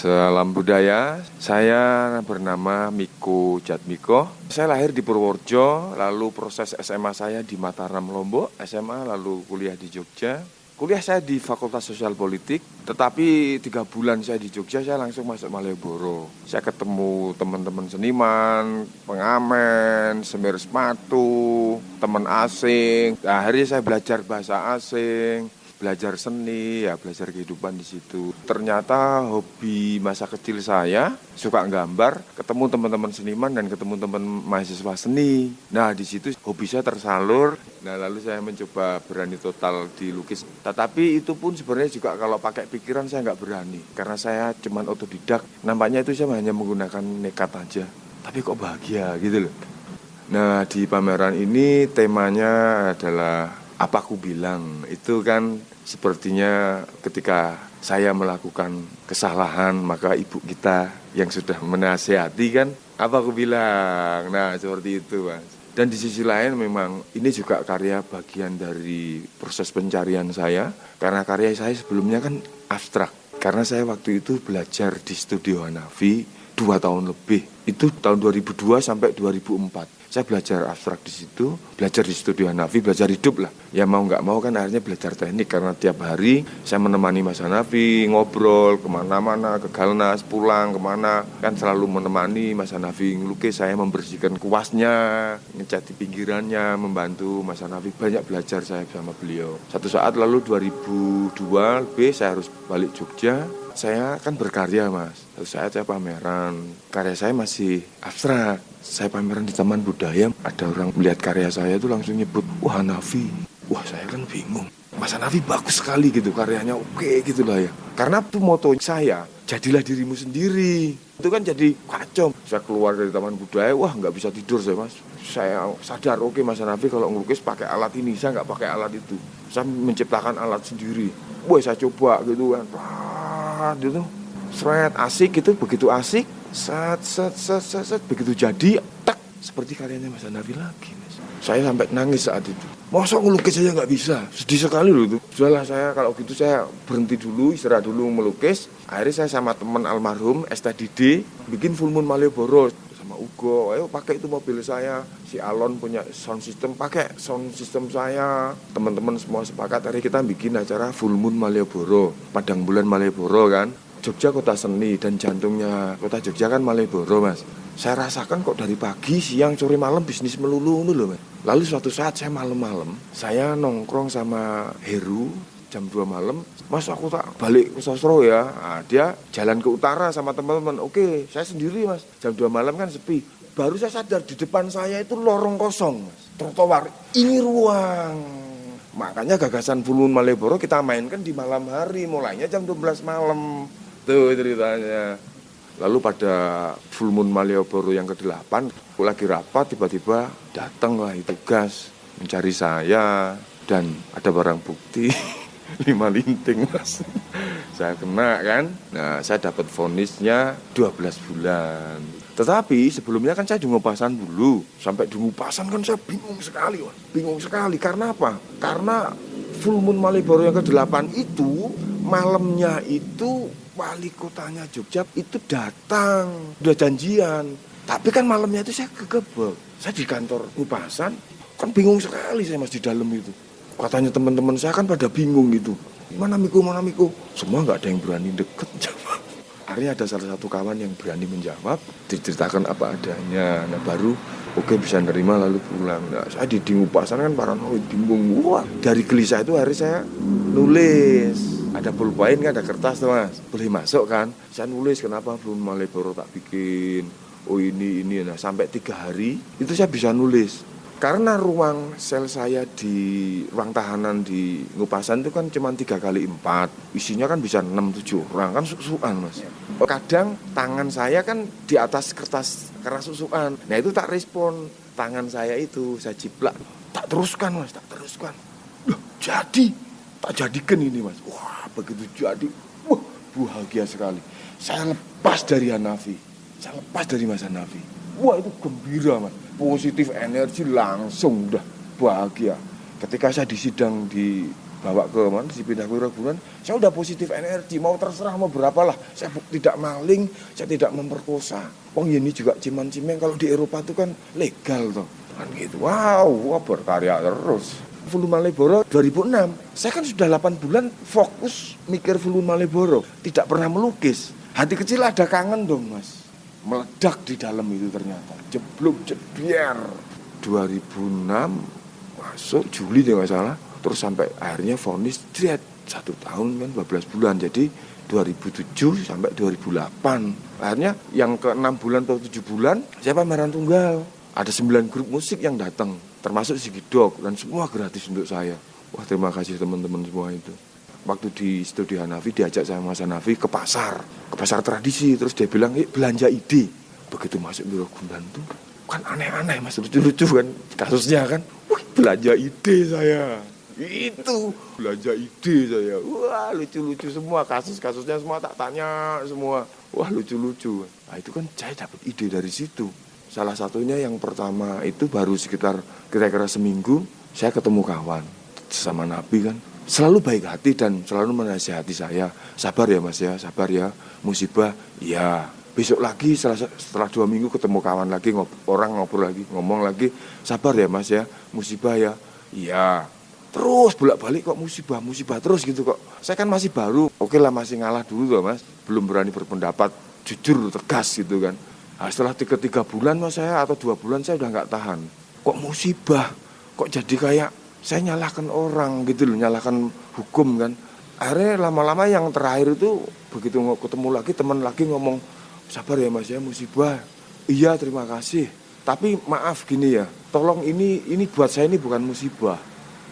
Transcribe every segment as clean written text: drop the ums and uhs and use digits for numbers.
Salam budaya, saya bernama Miko Jatmiko. Saya lahir di Purworejo, lalu proses SMA saya di Mataram, Lombok, SMA, lalu kuliah di Jogja. Kuliah saya di Fakultas Sosial Politik, tetapi 3 bulan saya di Jogja, saya langsung masuk Malioboro. Saya ketemu teman-teman seniman, pengamen, semir sepatu, teman asing. Akhirnya saya belajar bahasa asing, belajar seni, ya belajar kehidupan di situ. Ternyata hobi masa kecil saya suka gambar, ketemu teman-teman seniman dan ketemu teman mahasiswa seni. Nah di situ hobi saya tersalur. Nah lalu saya mencoba berani total di lukis. Tetapi itu pun sebenarnya juga kalau pakai pikiran saya nggak berani, karena saya cuman otodidak. Nampaknya itu saya hanya menggunakan nekat aja. Tapi kok bahagia gitu loh. Nah di pameran ini temanya adalah apa aku bilang. Itu kan sepertinya ketika saya melakukan kesalahan, maka ibu kita yang sudah menasihati kan, apa aku bilang. Nah seperti itu Mas. Dan di sisi lain memang ini juga karya bagian dari proses pencarian saya. Karena karya saya sebelumnya kan abstrak. Karena saya waktu itu belajar di Studio Hanafi 2 tahun lebih. Itu tahun 2002 sampai 2004. Saya belajar abstrak di situ, belajar di Studio Hanafi, belajar hidup lah. Ya mau nggak mau kan akhirnya belajar teknik, karena tiap hari saya menemani Mas Hanafi, ngobrol kemana-mana, ke Galnas, pulang kemana. Kan selalu menemani Mas Hanafi ngelukis, saya membersihkan kuasnya, ngecat di pinggirannya, membantu Mas Hanafi. Banyak belajar saya sama beliau. Satu saat lalu 2002 lebih saya harus balik Jogja. Saya kan berkarya Mas, satu saat saya pameran, karya saya masih abstrak. Saya pameran di Taman Budaya, ada orang melihat karya saya itu langsung nyebut, wah Hanafi. Wah saya kan bingung, Mas Hanafi bagus sekali gitu, karyanya oke gitu lah ya. Karena itu moto saya, jadilah dirimu sendiri. Itu kan jadi kacau. Saya keluar dari Taman Budaya, wah nggak bisa tidur saya Mas. Saya sadar, oke Mas Hanafi kalau ngelukis pakai alat ini, saya nggak pakai alat itu. Saya menciptakan alat sendiri. Wah saya coba gitu kan. Gitu, seret asik gitu, begitu asik, set, begitu jadi, tak, seperti karyanya Mas Hanafi lagi, Mas. Saya sampai nangis saat itu. Masa ngelukis aja nggak bisa, sedih sekali loh itu. Sudahlah saya kalau gitu saya berhenti dulu, istirahat dulu melukis. Akhirnya saya sama teman almarhum STDD bikin Full Moon Malioboro sama Ugo. Ayo pakai itu mobil saya. Si Alon punya sound system, pakai sound system saya. Teman-teman semua sepakat, hari kita bikin acara Full Moon Malioboro, Padang Bulan Malioboro kan. Jogja kota seni dan jantungnya kota Jogja kan Malioboro Mas. Saya rasakan kok dari pagi, siang, sore, malam bisnis melulu loh Mas. Lalu suatu saat saya malam-malam, saya nongkrong sama Heru jam 2 malam. Mas aku tak balik ke Sosro ya. Nah, dia jalan ke utara sama teman-teman. Oke, saya sendiri Mas. Jam 2 malam kan sepi. Baru saya sadar di depan saya itu lorong kosong Mas. Trotoar, ini ruang. Makanya gagasan Full Moon Malioboro kita mainkan di malam hari, mulainya jam 12 malam. Tuh ceritanya. Lalu pada Full Moon Malioboro yang ke-8, aku lagi rapat, tiba-tiba datanglah itu gas mencari saya dan ada barang bukti 5 linting Mas. Saya kena kan. Nah, saya dapat vonisnya 12 bulan. Tetapi sebelumnya kan saya dungupasan dulu. Sampai dungupasan kan saya bingung sekali Mas. Bingung sekali, karena apa? Karena Full Moon Malioboro yang ke-8 itu malamnya itu wali kotanya Jogja itu datang, udah janjian. Tapi kan malamnya itu saya kegebek. Saya di kantor Kupasan, kan bingung sekali saya Mas di dalam itu. Katanya teman-teman saya kan pada bingung gitu. Mana Miko? Semua nggak ada yang berani deket jawab. Akhirnya ada salah satu kawan yang berani menjawab, diceritakan apa adanya. Nah baru oke bisa nerima lalu pulang. Nah saya di Kupasan kan paranoid, bingung. Wah dari gelisah itu akhirnya saya nulis. Ada pulpen kan, ada kertas tuh Mas, boleh masuk kan. Saya nulis kenapa Full Moon Malioboro tak bikin. Oh ini. Nah sampai 3 hari itu saya bisa nulis. Karena ruang sel saya di ruang tahanan di Ngupasan itu kan cuma 3x4, isinya kan bisa 6-7 orang, kan susuan Mas. Kadang tangan saya kan di atas kertas susuan, nah itu tak respon, tangan saya itu saya jiplak, tak teruskan Mas, tak teruskan. Loh, jadi, tak jadikan ini Mas. Wah begitu jadi, wah bahagia sekali. Saya lepas dari Hanafi, saya lepas dari Mas Hanafi. Wah itu gembira Mas, positif energi langsung udah bahagia. Ketika saya disidang dibawa ke mana, dipindah ke Ragunan, saya udah positif energi, mau terserah mau berapalah. Saya tidak maling, saya tidak memperkosa. Wong ini juga ciman-cimeng, kalau di Eropa itu kan legal toh. Kan gitu. Wow, wah berkarya terus. Fulu Malioboro 2006, saya kan sudah 8 bulan fokus mikir Fulu Malioboro, tidak pernah melukis. Hati kecil ada kangen dong Mas. Meledak di dalam itu ternyata jeblok jebiar 2006 masuk Juli deh nggak salah, terus sampai akhirnya vonis 1 tahun kan 12 bulan, jadi 2007 sampai 2008 akhirnya yang ke 6 bulan atau 7 bulan saya pameran tunggal, ada 9 grup musik yang datang termasuk Sigidok dan semua gratis untuk saya. Wah terima kasih teman-teman semua itu. Waktu di studi Hanafi diajak sama Mas Hanafi ke pasar tradisi, terus dia bilang belanja ide. Begitu masuk Biro Gundan tuh kan aneh-aneh Mas, lucu-lucu kan kasusnya kan. Wih belanja ide saya, itu belanja ide saya. Wah lucu-lucu semua kasusnya semua tak tanya semua. Wah lucu-lucu. Nah itu kan saya dapat ide dari situ. Salah satunya yang pertama itu baru sekitar kira-kira seminggu saya ketemu kawan sesama Nabi kan. Selalu baik hati dan selalu menasihati saya. Sabar ya Mas ya, sabar ya. Musibah, ya. Besok lagi setelah 2 minggu ketemu kawan lagi, orang ngobrol lagi, ngomong lagi. Sabar ya Mas ya, musibah ya. Iya. Terus bolak-balik kok musibah terus gitu kok. Saya kan masih baru, oke lah masih ngalah dulu loh Mas. Belum berani berpendapat jujur, tegas gitu kan. Nah, setelah 3 bulan Mas saya atau 2 bulan saya udah gak tahan. Kok musibah, kok jadi kayak saya nyalahkan orang gitu loh, nyalahkan hukum kan. Akhirnya lama-lama yang terakhir itu begitu ketemu lagi teman lagi ngomong, sabar ya Mas ya musibah. Iya terima kasih. Tapi maaf gini ya, tolong ini buat saya ini bukan musibah.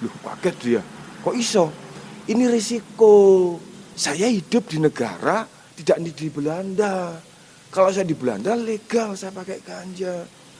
Loh kaget dia. Kok iso? Ini risiko. Saya hidup di negara tidak di Belanda. Kalau saya di Belanda legal saya pakai ganja.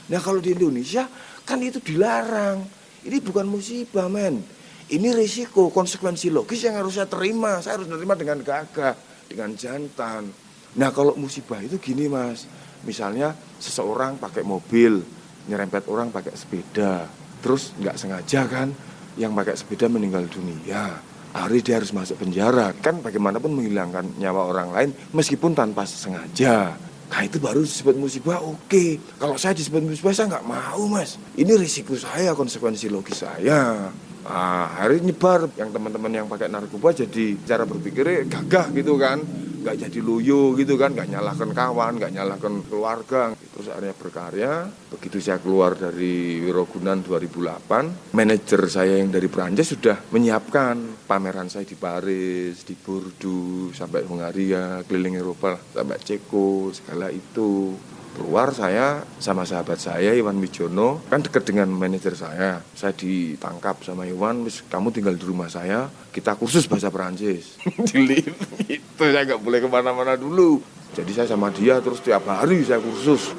Nah kalau di Indonesia kan itu dilarang. Ini bukan musibah men, ini risiko, konsekuensi logis yang harus saya terima. Saya harus menerima dengan gagah, dengan jantan. Nah kalau musibah itu gini Mas, misalnya seseorang pakai mobil nyerempet orang pakai sepeda, terus nggak sengaja kan yang pakai sepeda meninggal dunia, hari dia harus masuk penjara. Kan bagaimanapun menghilangkan nyawa orang lain meskipun tanpa sengaja. Nah itu baru disebut musibah, oke. Kalau saya disebut musibah saya nggak mau Mas. Ini risiko saya, konsekuensi logis saya. Hari nyebar yang teman-teman yang pakai narkoba jadi cara berpikirnya gagah gitu kan. Nggak jadi loyo gitu kan, nggak nyalahkan kawan, nggak nyalahkan keluarga. Terus akhirnya berkarya. Begitu saya keluar dari Wirogunan 2008, manajer saya yang dari Perancis sudah menyiapkan pameran saya di Paris, di Bordeaux, sampai Hungaria, keliling Eropa, sampai Ceko, segala itu. Keluar saya sama sahabat saya Iwan Wijono, kan dekat dengan manajer saya ditangkap sama Iwan, kamu tinggal di rumah saya, kita kursus bahasa Perancis. Di lift itu saya nggak boleh kemana-mana dulu, jadi saya sama dia terus tiap hari saya kursus.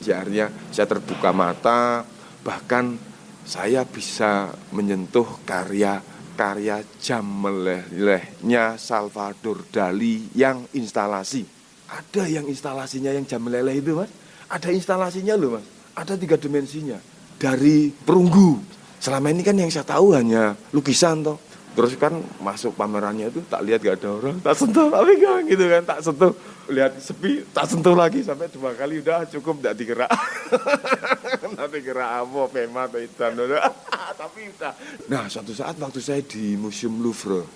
Akhirnya saya terbuka mata, bahkan saya bisa menyentuh karya jam melelehnya Salvador Dali yang instalasi. Ada yang instalasinya yang jam meleleh itu Mas. Ada instalasinya loh Mas. Ada 3 dimensinya. Dari perunggu. Selama ini kan yang saya tahu hanya lukisan toh. Terus kan masuk pamerannya itu tak lihat gak ada orang, tak sentuh, tak pegang gitu kan, tak sentuh, lihat sepi, tak sentuh lagi sampai 2 kali udah cukup, tidak dikira. Nanti kira apa, pema atau ikan, tapi udah. Nah suatu saat waktu saya di Museum Louvre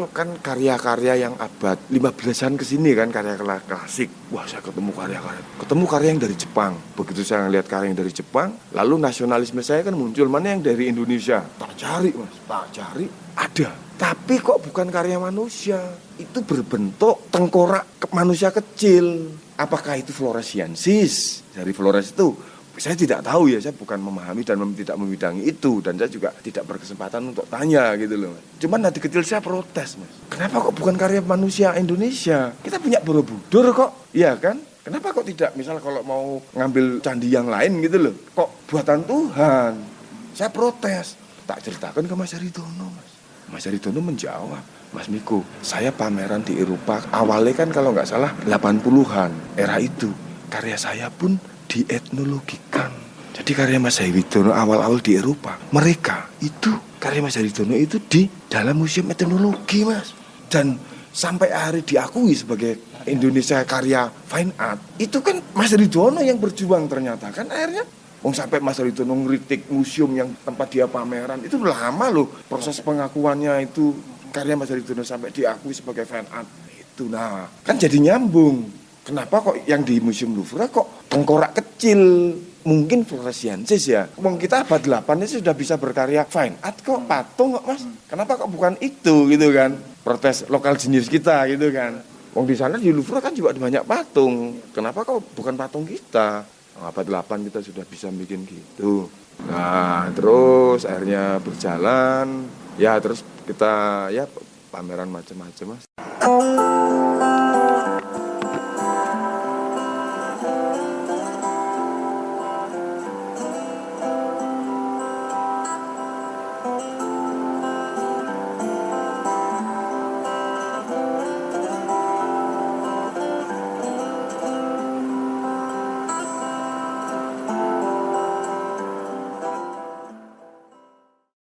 kan karya-karya yang abad 15-an kesini kan, karya klasik. Wah saya ketemu karya yang dari Jepang. Begitu saya ngeliat karya yang dari Jepang, lalu nasionalisme saya kan muncul, mana yang dari Indonesia. Tak cari Mas, tak cari, ada. Tapi kok bukan karya manusia, itu berbentuk tengkorak manusia kecil. Apakah itu Floresiensis? Dari Flores itu saya tidak tahu ya, saya bukan memahami dan tidak membidangi itu, dan saya juga tidak berkesempatan untuk tanya gitu loh. Cuman hati kecil saya protes, Mas. Kenapa kok bukan karya manusia Indonesia? Kita punya Borobudur kok, iya kan? Kenapa kok tidak, misal kalau mau ngambil candi yang lain gitu loh, kok buatan Tuhan? Saya protes, tak ceritakan ke Mas Harithono, Mas. Mas Harithono menjawab, Mas Miko, saya pameran di Eropa, awalnya kan kalau nggak salah 80-an, era itu. Karya saya pun dietnologikan. Jadi karya Mas Harithono awal-awal di Eropa, mereka itu, karya Mas Harithono itu di dalam museum etnologi, Mas. Dan sampai hari diakui sebagai Indonesia karya fine art. Itu kan Mas Harithono yang berjuang ternyata. Kan akhirnya sampai Mas Harithono ngeritik museum yang tempat dia pameran. Itu lama loh proses pengakuannya itu. Karya Mas Harithono sampai diakui sebagai fine art. Itu nah, kan jadi nyambung. Kenapa kok yang di Museum Louvre kok tengkorak kecil? Mungkin Floresiensis ya. Wong kita abad 8 ini sudah bisa berkarya fine art kok, patung kok, Mas. Kenapa kok bukan itu gitu kan? Protes lokal jenius kita gitu kan. Wong di sana di Louvre kan juga banyak patung. Kenapa kok bukan patung kita? Abad 8 kita sudah bisa bikin gitu. Nah, terus akhirnya berjalan. Ya, terus kita ya pameran macam-macam, Mas.